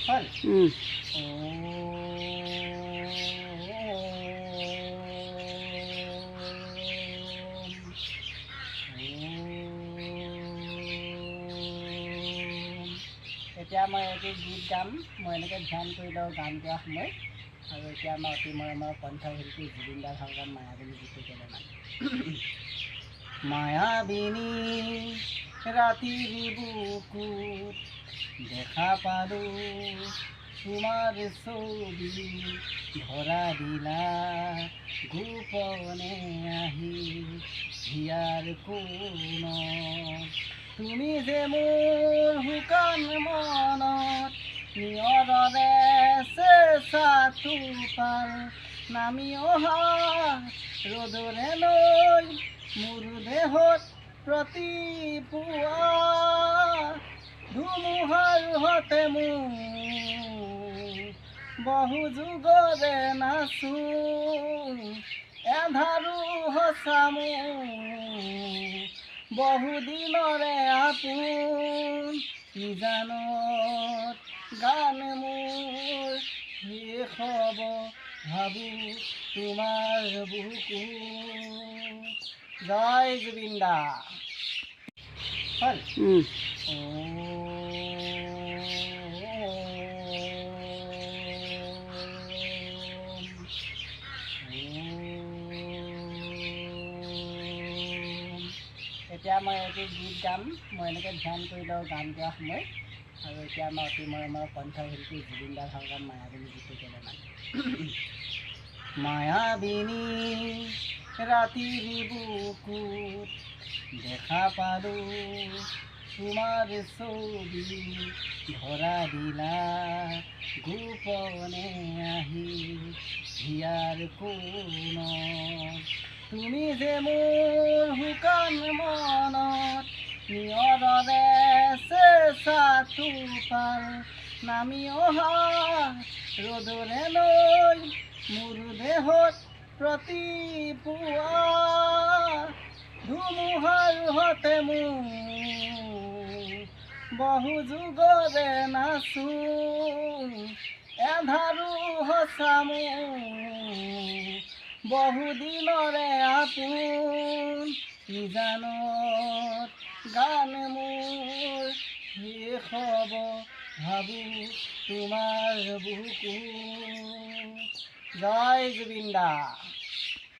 হ'ল এতিয়া মই এটি গীত গাম। মই এনেকৈ ধ্যান কৰি লওঁ গান গোৱা সময়ত। আৰু এতিয়া আমাৰ অতি মৰমৰ কণ্ঠশিল্পী জুবিন দাৰ ভাল গান মায়াবিনী গীতটো কেইটামান। মায়াবিনী ৰাতিৰ বুকুত দেখা পালোঁ তোমাৰ ছবি, ধৰা দিলা গোপনে আহি হিয়াৰ কোণত। তুমি যে মোৰ শুকান মনত নিয়ৰৰে চেঁচা টোপাল নামি অহা ৰ'দৰে লৈ মোৰ দেহত প্ৰতিপুৱা ধুমুহাৰ হতে মোৰ বহু যুগৰে নাচো এন্ধাৰো সঁচা মোৰ বহু দিনৰে আপোন নিজানত গান মোৰ শেষ হ'ব ভাবোঁ তোমাৰ বুকু। জয় জুবিন দা। হ'ল এতিয়া মই এটি গীত গাম। মই এনেকৈ ধ্যান কৰি লওঁ গান গোৱা সময়ত। আৰু এতিয়া আমাৰ অতি মৰমৰ কণ্ঠশিল্পী জুবিন দাৰ ভাল গান মায়াবিনী গীতটো কেইটামান। মায়াবিনী ৰাতিৰ বুকুত দেখা পালোঁ তোমাৰ ছবি, ধৰা দিলা গোপনে আহি হিয়াৰ কোণত। তুমি যে মোৰ শুকান মনত নিয়ৰৰে চেঁচা টোপাল নামি অহা ৰ'দৰে লৈ মোৰ দেহত প্ৰতিপুৱা ধুমুহাৰ হতে মোৰ বহু যুগৰে নাচো এন্ধাৰো সঁচা মোৰ বহু দিনৰে আপোন নিজানত গান মোৰ শেষ হ'ব ভাবোঁ তোমাৰ বুকু। জয় জুবিন দা।